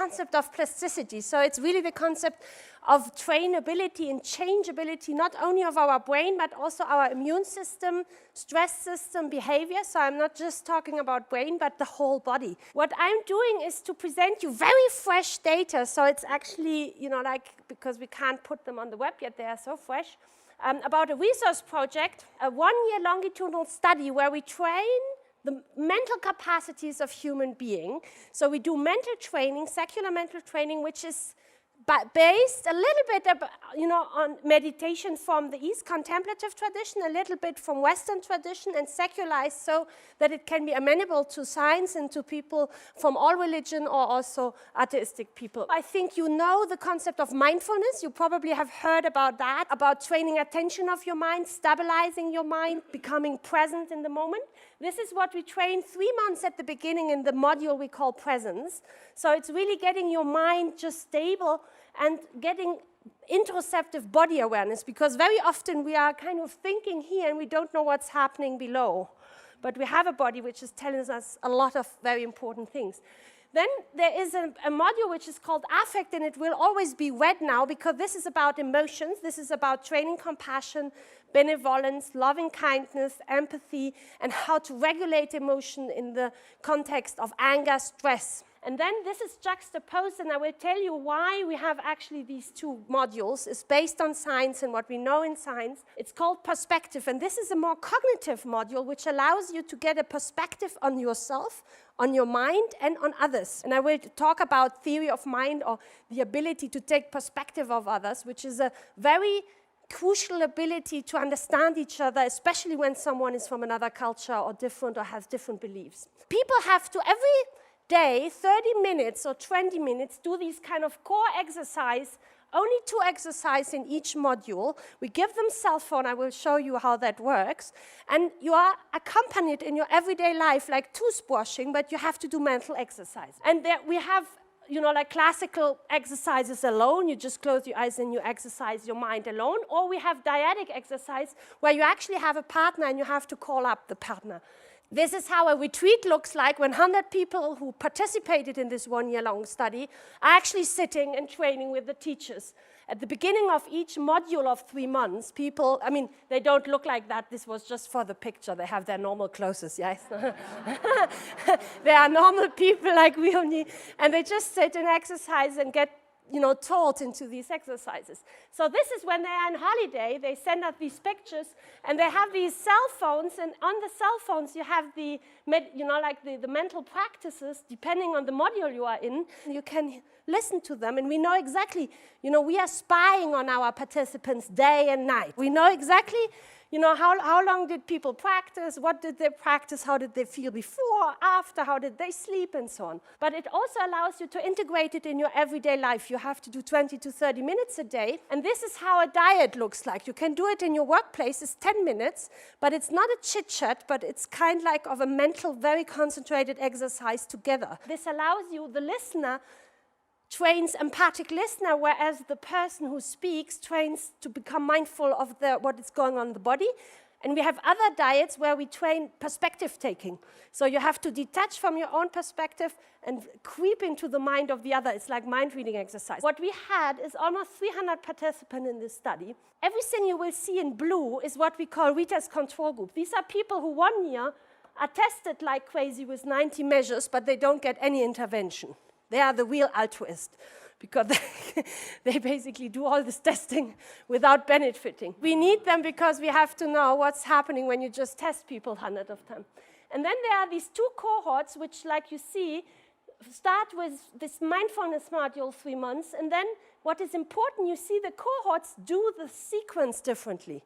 concept of plasticity. So it's really the concept of trainability and changeability, not only of our brain, but also our immune system, stress system, behavior. So I'm not just talking about brain, but the whole body. What I'm doing is to present you very fresh data. So it's actually, because we can't put them on the web yet, they are so fresh, about a research project, a one-year longitudinal study where we train the mental capacities of human being. So we do mental training, secular mental training, which is based a little bit on meditation from the East contemplative tradition, a little bit from Western tradition, and secularized so that it can be amenable to science and to people from all religion or also atheistic people. I think you know the concept of mindfulness. You probably have heard about that, about training attention of your mind, stabilizing your mind, becoming present in the moment. This is what we train 3 months at the beginning in the module we call presence. So it's really getting your mind just stable and getting interoceptive body awareness, because very often we are kind of thinking here and we don't know what's happening below. But we have a body which is telling us a lot of very important things. Then there is a module which is called affect, and it will always be red now because this is about emotions. This is about training compassion, benevolence, loving kindness, empathy, and how to regulate emotion in the context of anger, stress. And then this is juxtaposed, and I will tell you why we have actually these two modules. It's based on science and what we know in science. It's called perspective, and this is a more cognitive module which allows you to get a perspective on yourself, on your mind, and on others. And I will talk about theory of mind, or the ability to take perspective of others, which is a very crucial ability to understand each other, especially when someone is from another culture or different or has different beliefs. People have to every day, 30 minutes or 20 minutes, do these kind of core exercise, only 2 exercises in each module. We give them cell phone. I will show you how that works. And you are accompanied in your everyday life like toothbrushing, but you have to do mental exercise. And there we have like classical exercises alone. You just close your eyes and you exercise your mind alone. Or we have dyadic exercise where you actually have a partner and you have to call up the partner. This is how a retreat looks like when 100 people who participated in this one-year-long study are actually sitting and training with the teachers. At the beginning of each module of 3 months, people, they don't look like that. This was just for the picture. They have their normal clothes, yes? They are normal people like we only, and they just sit and exercise and get taught into these exercises. So this is when they are on holiday. They send us these pictures, and they have these cell phones, and on the cell phones you have the mental practices, depending on the module you are in. You can listen to them, and we know exactly, we are spying on our participants day and night. We know exactly how long did people practice, what did they practice, how did they feel before, after, how did they sleep, and so on. But it also allows you to integrate it in your everyday life. You have to do 20 to 30 minutes a day, and this is how a diet looks like. You can do it in your workplace. It's 10 minutes, but it's not a chit-chat, but it's kind like of a mental, very concentrated exercise together. This allows you, the listener, trains empathic listener, whereas the person who speaks trains to become mindful of what is going on in the body. And we have other diets where we train perspective taking. So you have to detach from your own perspective and creep into the mind of the other. It's like mind reading exercise. What we had is almost 300 participants in this study. Everything you will see in blue is what we call retest control group. These are people who 1 year are tested like crazy with 90 measures, but they don't get any intervention. They are the real altruists, because they basically do all this testing without benefiting. We need them because we have to know what's happening when you just test people hundreds of times. And then there are these 2 cohorts, which, like you see, start with this mindfulness module 3 months. And then what is important, you see the cohorts do the sequence differently.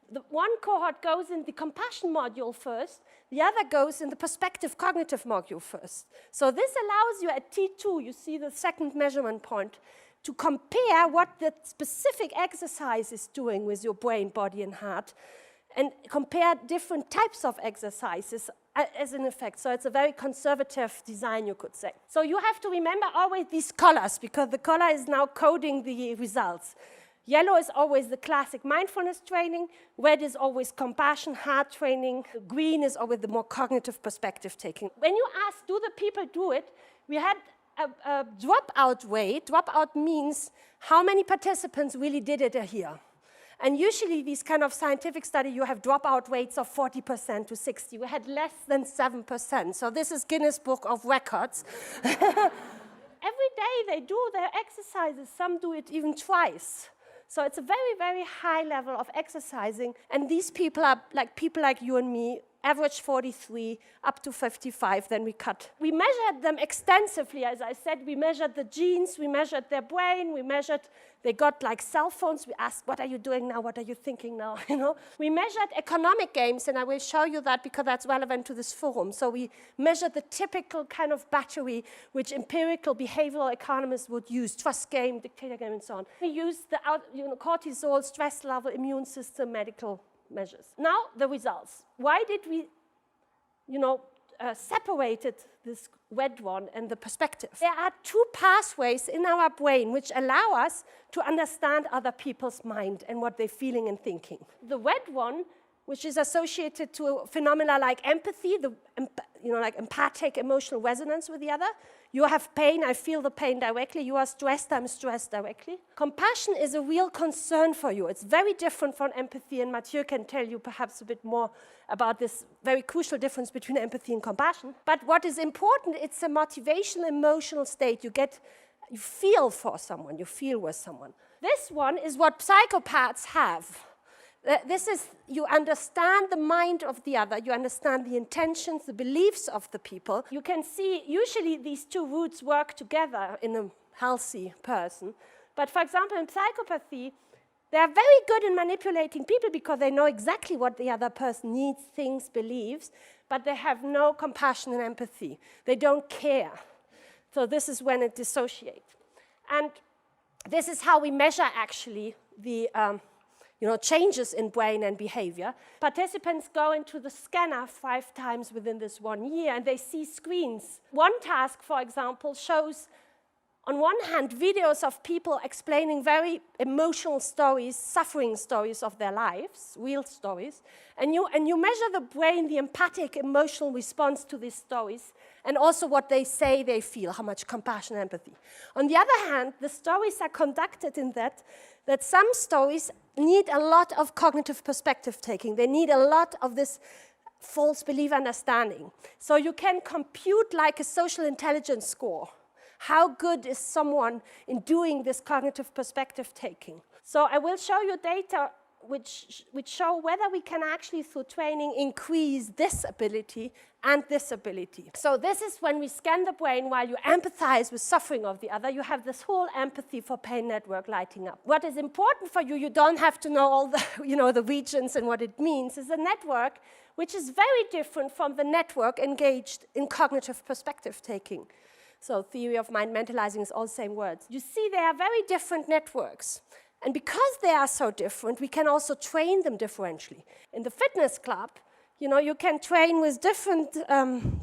The one cohort goes in the compassion module first, the other goes in the perspective cognitive module first. So this allows you at T2, you see the second measurement point, to compare what the specific exercise is doing with your brain, body, and heart, and compare different types of exercises as an effect. So it's a very conservative design, you could say. So you have to remember always these colors, because the color is now coding the results. Yellow is always the classic mindfulness training. Red is always compassion, heart training. Green is always the more cognitive perspective taking. When you ask, do the people do it? We had a dropout rate. Dropout means how many participants really did it a year. And usually these kind of scientific studies, you have dropout rates of 40% to 60%. We had less than 7%. So this is Guinness Book of Records. Every day they do their exercises. Some do it even twice. So it's a very, very high level of exercising. And these people are like people like you and me, average 43, up to 55, then we cut. We measured them extensively, as I said. We measured the genes, we measured their brain, we measured, they got like cell phones. We asked, what are you doing now? What are you thinking now? You know? We measured economic games, and I will show you that because that's relevant to this forum. So we measured the typical kind of battery which empirical behavioral economists would use, trust game, dictator game, and so on. We used the cortisol, stress level, immune system, medical measures. Now, the results. Why did we, separated this red one and the perspective? There are two pathways in our brain which allow us to understand other people's mind and what they're feeling and thinking. The red one, which is associated to phenomena like empathy, like empathic emotional resonance with the other. You have pain, I feel the pain directly. You are stressed, I'm stressed directly. Compassion is a real concern for you. It's very different from empathy, and Mathieu can tell you perhaps a bit more about this very crucial difference between empathy and compassion. But what is important, it's a motivational, emotional state. You feel for someone, you feel with someone. This one is what psychopaths have. This is, you understand the mind of the other, you understand the intentions, the beliefs of the people. You can see, usually these two roots work together in a healthy person. But for example, in psychopathy, they are very good in manipulating people because they know exactly what the other person needs, thinks, believes, but they have no compassion and empathy. They don't care. So this is when it dissociates. And this is how we measure, actually, the changes in brain and behavior. Participants go into the scanner 5 times within this 1 year, and they see screens. One task, for example, shows, on one hand, videos of people explaining very emotional stories, suffering stories of their lives, real stories, and you measure the brain, the empathic emotional response to these stories, and also what they say they feel, how much compassion and empathy. On the other hand, the stories are conducted in that some stories need a lot of cognitive perspective taking. They need a lot of this false belief understanding. So you can compute like a social intelligence score. How good is someone in doing this cognitive perspective taking? So I will show you data which show whether we can actually, through training, increase this ability and this ability. So this is when we scan the brain while you empathize with suffering of the other. You have this whole empathy for pain network lighting up. What is important for you, you don't have to know all the, the regions and what it means, is a network which is very different from the network engaged in cognitive perspective taking. So theory of mind, mentalizing is all the same words. You see, they are very different networks. And because they are so different, we can also train them differentially. In the fitness club, you can train with different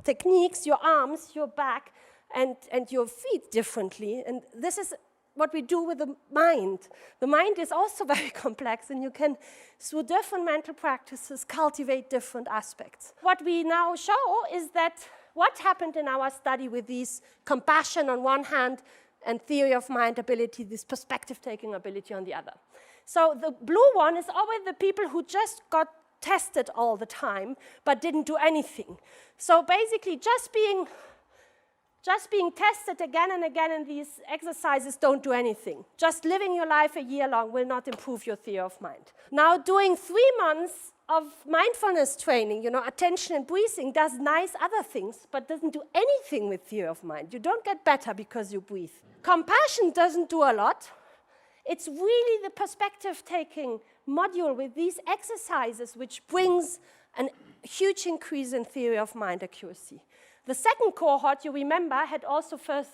techniques, your arms, your back, and your feet differently. And this is what we do with the mind. The mind is also very complex, and you can, through different mental practices, cultivate different aspects. What we now show is that what happened in our study with these compassion on one hand and theory of mind ability, this perspective-taking ability on the other. So the blue one is always the people who just got tested all the time but didn't do anything. So basically, just being tested again and again in these exercises don't do anything. Just living your life a year long will not improve your theory of mind. Now, doing 3 months of mindfulness training, attention and breathing, does nice other things, but doesn't do anything with theory of mind. You don't get better because you breathe. Compassion doesn't do a lot. It's really the perspective-taking module with these exercises which brings a huge increase in theory of mind accuracy. The second cohort, you remember, had also first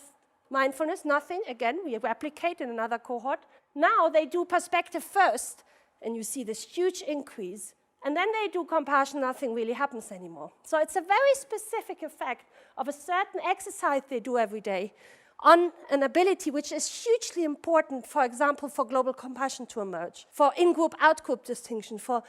mindfulness, nothing. Again, we replicate in another cohort. Now they do perspective first, and you see this huge increase. And then they do compassion, nothing really happens anymore. So it's a very specific effect of a certain exercise they do every day on an ability which is hugely important, for example, for global compassion to emerge, for in-group, out-group distinction, for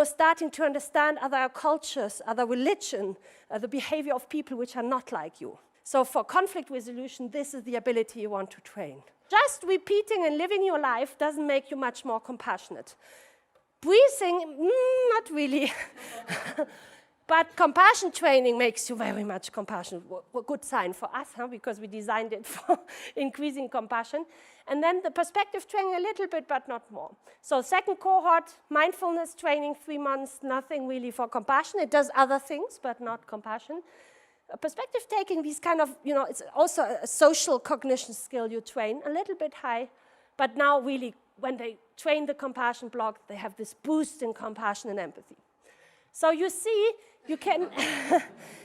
starting to understand other cultures, other religion, the behavior of people which are not like you. So for conflict resolution, this is the ability you want to train. Just repeating and living your life doesn't make you much more compassionate. Breathing, not really. But compassion training makes you very much compassionate. A good sign for us, because we designed it for increasing compassion. And then the perspective training a little bit, but not more. So second cohort, mindfulness training, 3 months, nothing really for compassion. It does other things, but not compassion. Perspective taking, these kind of, it's also a social cognition skill you train, a little bit high. But now really, when they train the compassion block, they have this boost in compassion and empathy. So you see, you can,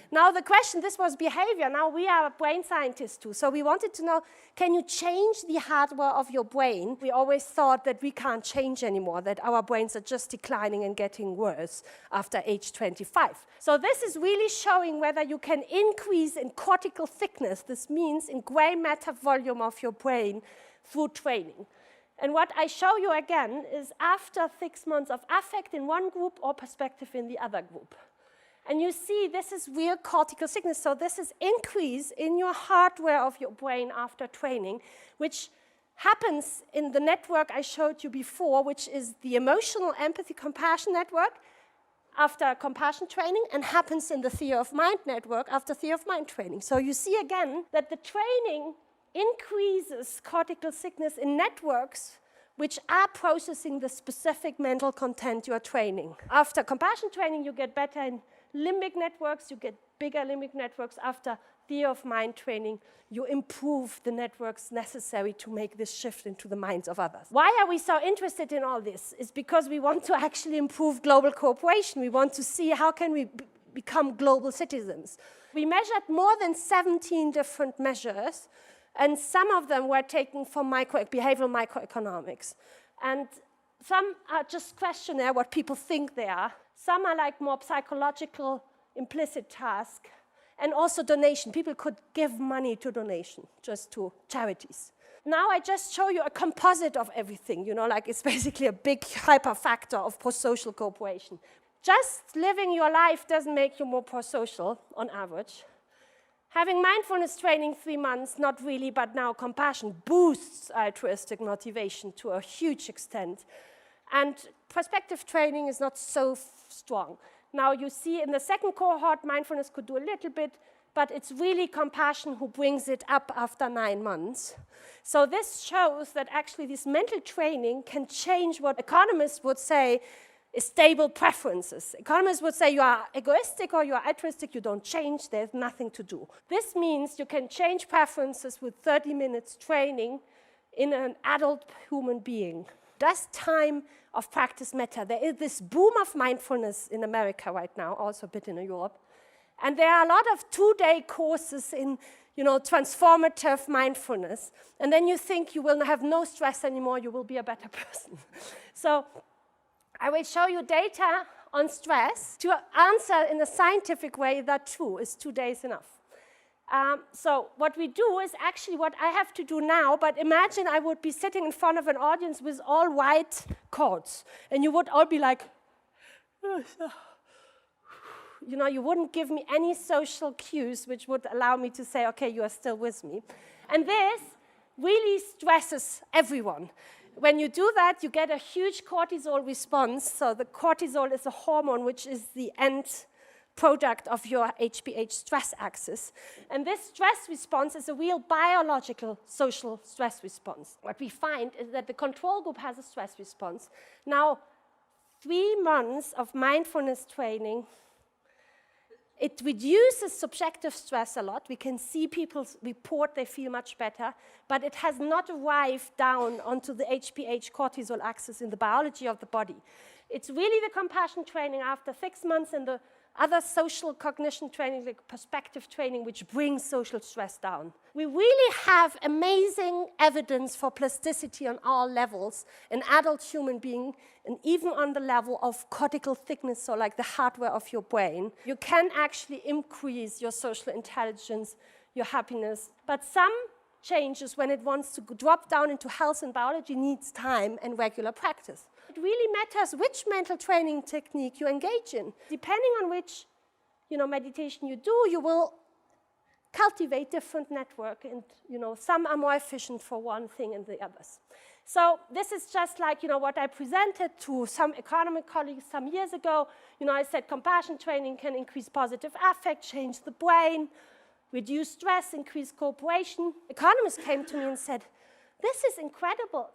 now the question, this was behavior, now we are brain scientists too, so we wanted to know, can you change the hardware of your brain? We always thought that we can't change anymore, that our brains are just declining and getting worse after age 25. So this is really showing whether you can increase in cortical thickness, this means in gray matter volume of your brain through training. And what I show you again is after 6 months of affect in one group or perspective in the other group. And you see this is real cortical thickness, so this is increase in your hardware of your brain after training, which happens in the network I showed you before, which is the emotional empathy compassion network after compassion training, and happens in the theory of mind network after theory of mind training. So you see again that the training increases cortical thickness in networks which are processing the specific mental content you are training. After compassion training, you get better in limbic networks, you get bigger limbic networks. After theory of mind training, you improve the networks necessary to make this shift into the minds of others. Why are we so interested in all this? It's because we want to actually improve global cooperation. We want to see how can we become global citizens. We measured more than 17 different measures, and some of them were taken from behavioral microeconomics. And some are just questionnaire, what people think they are. Some are like more psychological, implicit task. And also donation. People could give money to donation, just to charities. Now I just show you a composite of everything, like it's basically a big hyperfactor of pro-social cooperation. Just living your life doesn't make you more pro-social on average. Having mindfulness training 3 months, not really, but now compassion boosts altruistic motivation to a huge extent. And perspective training is not so strong. Now you see in the second cohort, mindfulness could do a little bit, but it's really compassion who brings it up after 9 months. So this shows that actually this mental training can change what economists would say is stable preferences. Economists would say you are egoistic or you are altruistic, you don't change, there's nothing to do. This means you can change preferences with 30 minutes training in an adult human being. Does time of practice matter? There is this boom of mindfulness in America right now, also a bit in Europe. And there are a lot of 2-day courses in transformative mindfulness. And then you think you will have no stress anymore, you will be a better person. So I will show you data on stress to answer in a scientific way that true. Is 2 days enough? So what we do is actually what I have to do now, but imagine I would be sitting in front of an audience with all white coats, and you would all be like, you wouldn't give me any social cues which would allow me to say, okay, you are still with me. And this really stresses everyone. When you do that, you get a huge cortisol response. So the cortisol is a hormone which is the end product of your HPH stress axis. And this stress response is a real biological social stress response. What we find is that the control group has a stress response. Now, 3 months of mindfulness training, it reduces subjective stress a lot. We can see people report they feel much better, but it has not arrived down onto the HPH cortisol axis in the biology of the body. It's really the compassion training after 6 months and the other social cognition training, like perspective training, which brings social stress down. We really have amazing evidence for plasticity on all levels, an adult human being, and even on the level of cortical thickness, so like the hardware of your brain. You can actually increase your social intelligence, your happiness, but some changes when it wants to drop down into health and biology needs time and regular practice. It really matters which mental training technique you engage in. Depending on which meditation you do, you will cultivate different network, and some are more efficient for one thing than the others. So this is just like what I presented to some economic colleagues some years ago. I said compassion training can increase positive affect, change the brain, reduce stress, increase cooperation. Economists came to me and said, this is incredible.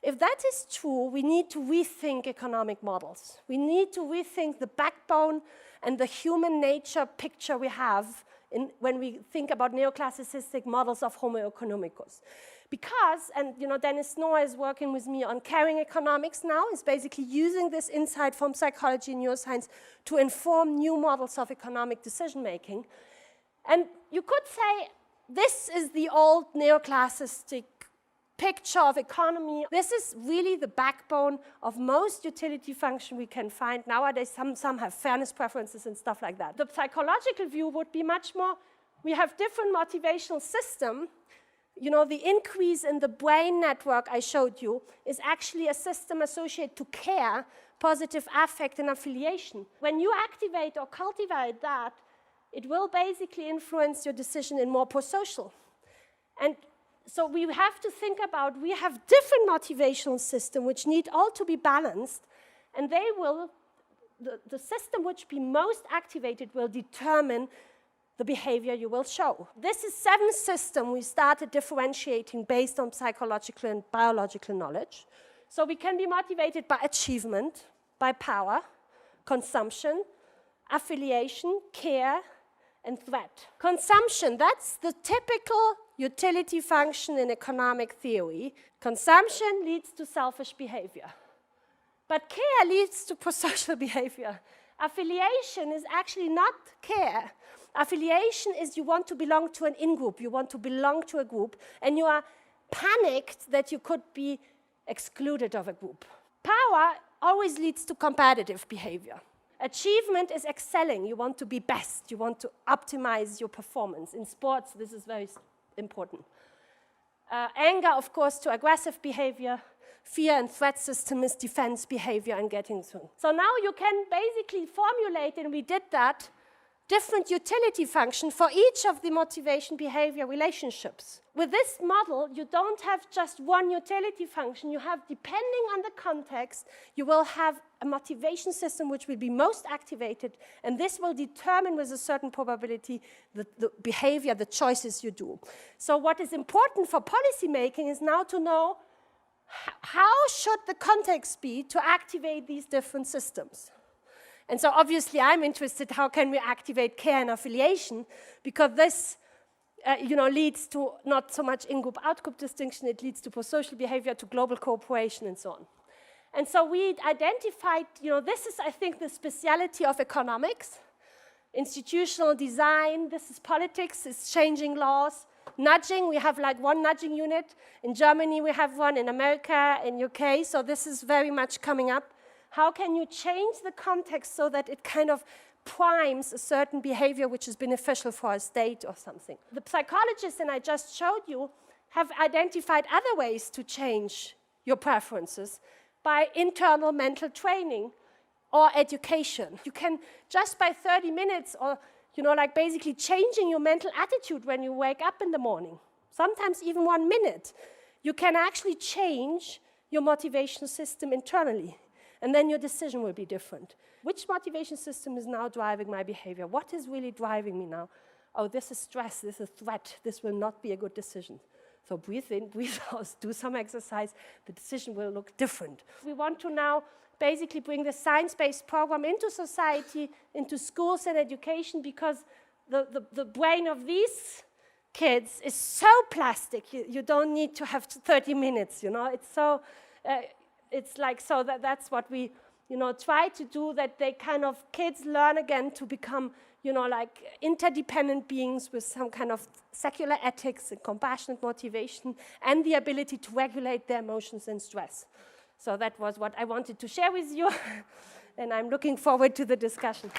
If that is true, we need to rethink economic models. We need to rethink the backbone and the human nature picture we have when we think about neoclassicistic models of Homo economicus. Because, and Dennis Snow is working with me on caring economics now, is basically using this insight from psychology and neuroscience to inform new models of economic decision-making. And you could say, this is the old neoclassistic picture of economy. This is really the backbone of most utility function we can find nowadays. Some have fairness preferences and stuff like that. The psychological view would be much more, we have different motivational system. The increase in the brain network I showed you is actually a system associated to care, positive affect, and affiliation. When you activate or cultivate that, it will basically influence your decision in more pro-social. And so we have to think about, we have different motivational systems which need all to be balanced, and they will, the system which be most activated will determine the behavior you will show. This is 7 systems we started differentiating based on psychological and biological knowledge. So we can be motivated by achievement, by power, consumption, affiliation, care, and threat. Consumption, that's the typical utility function in economic theory. Consumption leads to selfish behavior. But care leads to prosocial behavior. Affiliation is actually not care. Affiliation is you want to belong to an in-group, you want to belong to a group, and you are panicked that you could be excluded of a group. Power always leads to competitive behavior. Achievement is excelling. You want to be best. You want to optimize your performance. In sports, this is very important. Anger, of course, to aggressive behavior. Fear and threat system is defense behavior and getting through. So now you can basically formulate, and we did that, different utility function for each of the motivation behavior relationships. With this model, you don't have just one utility function. You have, depending on the context, you will have a motivation system which will be most activated, and this will determine with a certain probability the behavior, the choices you do. So what is important for policy making is now to know how should the context be to activate these different systems. And so obviously I'm interested, how can we activate care and affiliation? Because this leads to not so much in-group, out-group distinction, it leads to prosocial behavior, to global cooperation, and so on. And so we identified, this is, I think, the speciality of economics, institutional design, this is politics, it's changing laws. Nudging, we have like one nudging unit. In Germany, we have one, in America, in UK, so this is very much coming up. How can you change the context so that it kind of primes a certain behavior which is beneficial for a state or something? The psychologists, and I just showed you, have identified other ways to change your preferences by internal mental training or education. You can, just by 30 minutes or like basically changing your mental attitude when you wake up in the morning, sometimes even 1 minute, you can actually change your motivation system internally. And then your decision will be different. Which motivation system is now driving my behavior? What is really driving me now? Oh, this is stress, this is threat, this will not be a good decision. So breathe in, breathe out, do some exercise, the decision will look different. We want to now basically bring the science-based program into society, into schools and education, because the brain of these kids is so plastic, you don't need to have 30 minutes, it's so, it's like, so that's what we, try to do, that they kind of, kids learn again to become, like interdependent beings with some kind of secular ethics and compassionate motivation and the ability to regulate their emotions and stress. So that was what I wanted to share with you, and I'm looking forward to the discussion.